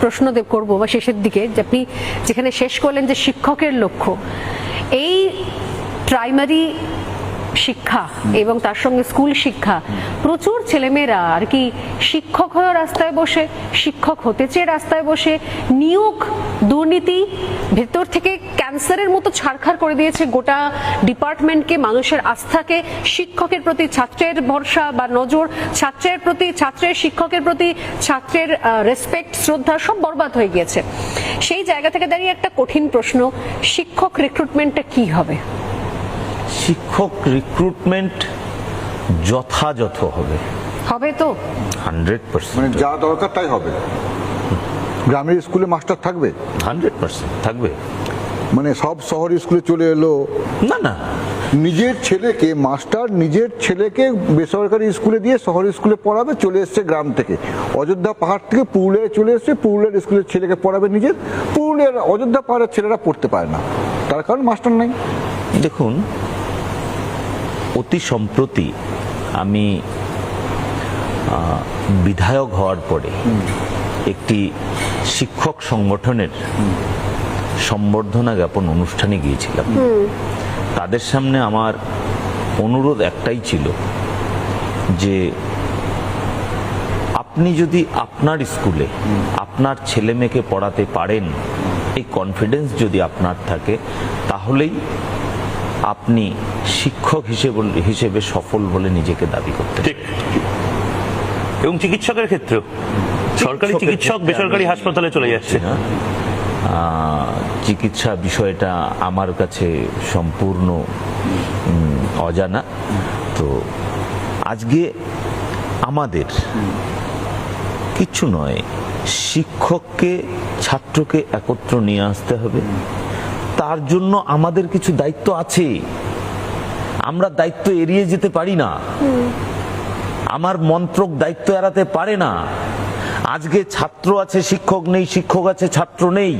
প্রশ্ন করব বা শেষের দিকে, যে আপনি যেখানে শেষ করলেন যে শিক্ষকের লক্ষ্য, এই প্রাইমারি শিক্ষা এবং তার সঙ্গে স্কুল শিক্ষা, প্রচুর ছেলেমেয়েরা আর কি শিক্ষক হয়ে রাস্তায় বসে, শিক্ষক হতে চেয়ে রাস্তায় বসে, নিয়োগ দুর্নীতি ভেতর থেকে ক্যান্সারের মতো ছারখার করে দিয়েছে গোটা ডিপার্টমেন্টকে, মানুষের আস্থাকে, শিক্ষকের প্রতি ছাত্রের ভরসা বা নজর, ছাত্রের প্রতি, ছাত্রের শিক্ষকের প্রতি ছাত্রের রেসপেক্ট, শ্রদ্ধা সব বরবাদ হয়ে গিয়েছে। সেই জায়গা থেকে দাঁড়িয়ে একটা কঠিন প্রশ্ন, শিক্ষক রিক্রুটমেন্টটা কি হবে? শিক্ষক রিক্রুটমেন্ট যথাযথ হবে, হবে তো 100%, মানে যা দরকার তাই হবে। গ্রামের স্কুলে মাস্টার থাকবে, 100% থাকবে। মানে সব শহরের স্কুলে চলে এলো না না, নিজের ছেলেকে মাস্টার নিজের ছেলেকে বেসরকারি স্কুলে দিয়ে শহরের স্কুলে পড়াবে, চলে এসছে গ্রাম থেকে, অযোধ্যা পাহাড় থেকে পুরুলিয়ায় চলে এসছে, পুরুলিয়ার স্কুলের ছেলেকে পড়াবে নিজের, পুরুলিয়ার অযোধ্যা পাহাড়ের ছেলেরা পড়তে পারে না, তার কারণ মাস্টার নাই। দেখুন, অতি সম্প্রতি আমি বিধায়ক হওয়ার পরে একটি শিক্ষক সংগঠনের সম্বর্ধনা জ্ঞাপন অনুষ্ঠানে গিয়েছিলাম। তাদের সামনে আমার অনুরোধ একটাই ছিল যে আপনি যদি আপনার স্কুলে আপনার ছেলে মেয়েকে পড়াতে পারেন, এই কনফিডেন্স যদি আপনার থাকে, তাহলেই আপনি শিক্ষক হিসেবে সফল বলে নিজেকে দাবি করতে। ঠিক। এবং চিকিৎসকের ক্ষেত্রেও সরকারি চিকিৎসক বেসরকারি হাসপাতালে চলে যাচ্ছে না, চিকিৎসা বিষয়টা আমার কাছে সম্পূর্ণ অজানা। তো আজকে আমাদের কিছু নয়, শিক্ষককে ছাত্রকে একত্র নিয়ে আসতে হবে। তার জন্য আমাদের কিছু দায়িত্ব আছে, আমরা দায়িত্ব এড়িয়ে যেতে পারি না। আমার মন্ত্রক দায়িত্ব এড়াতে পারে না। আজকে ছাত্র আছে শিক্ষক নেই, শিক্ষক আছে ছাত্র নেই,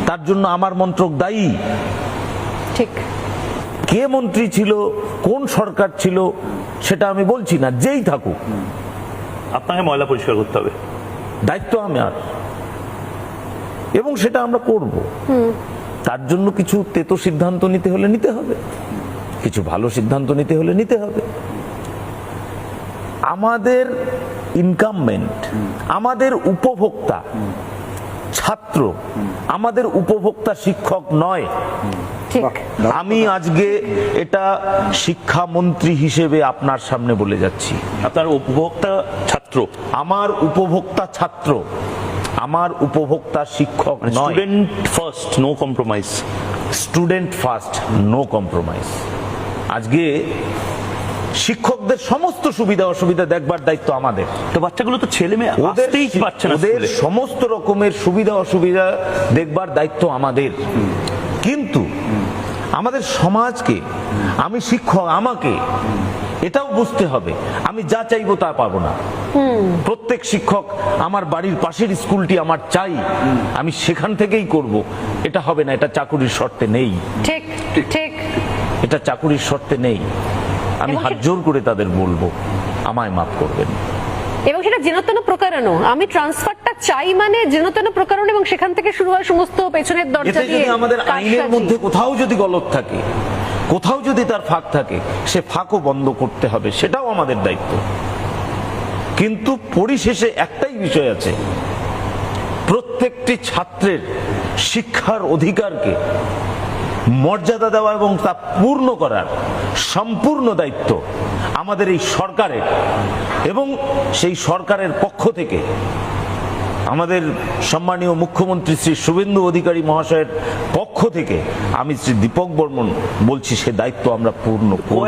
তার জন্য আমার মন্ত্রক দায়ী। ঠিক। কে মন্ত্রী ছিল, কোন সরকার ছিল, সেটা আমি বলছি না, যেই থাকুক আপনাকে ময়লা পরিষ্কার করতে হবে, দায়িত্ব আমার, এবং সেটা আমরা করব। তার জন্য কিছু তেতো সিদ্ধান্ত নিতে হলে নিতে হবে, কিছু ভালো সিদ্ধান্ত নিতে হলে নিতে হবে। আমাদের ইনকামমেন্ট, আমাদের উপভোক্তা ছাত্র, আমাদের উপভোক্তা শিক্ষক নয়। ঠিক। আমি আজকে এটা শিক্ষামন্ত্রী হিসেবে আপনার সামনে বলে যাচ্ছি, আপনার উপভোক্তা ছাত্র, আমার উপভোক্তা ছাত্র, আমার উপভোক্তা শিক্ষক নয়। Student first, no compromise. Student first, no compromise. আজকে শিক্ষকদের সমস্ত সুবিধা অসুবিধা দেখবার দায়িত্ব আমাদের। তো বাচ্চাগুলো তো ছেলে মেয়ে আসতেই পারছে না, ওদের সমস্ত রকমের সুবিধা অসুবিধা দেখবার দায়িত্ব আমাদের। কিন্তু আমাদের সমাজকে, আমি শিক্ষক, আমাকে এটাও বুঝতে হবে, আমি যা চাইবো তা পাবো না। প্রত্যেক শিক্ষক আমার বাড়ির পাশের স্কুলটি আমার চাই, আমি সেখান থেকেই করব, এটা হবে না, এটা চাকুরির শর্তে নেই। ঠিক ঠিক। এটা চাকুরির শর্তে নেই। আমি হাত জোর করে তাদের বলবো, আমায় মাফ করবেন। এবং সেটা যেনতেন প্রকারণও, আমি ট্রান্সফারটা চাই মানে যেনতেন প্রকারণ, এবং সেখান থেকে শুরু হয় সমস্ত পেছনের দরজা দিয়ে। আমাদের আইনের মধ্যে কোথাও যদি গলত থাকে, কোথাও যদি তার ফাঁক থাকে, সে ফাঁকও বন্ধ করতে হবে, সেটাও আমাদের দায়িত্ব। কিন্তু পরিশেষে একটাই বিষয় আছে, প্রত্যেকটি ছাত্রের শিক্ষার অধিকারকে মর্যাদা দেওয়া এবং তা পূর্ণ করার সম্পূর্ণ দায়িত্ব আমাদের এই সরকারের। এবং সেই সরকারের পক্ষ থেকে আমাদের সম্মানীয় মুখ্যমন্ত্রী শ্রী শুভেন্দু অধিকারী মহাশয়ের পক্ষ থেকে আমি শ্রী দীপক বর্মন বলছি, সে দায়িত্ব আমরা পূর্ণ করব।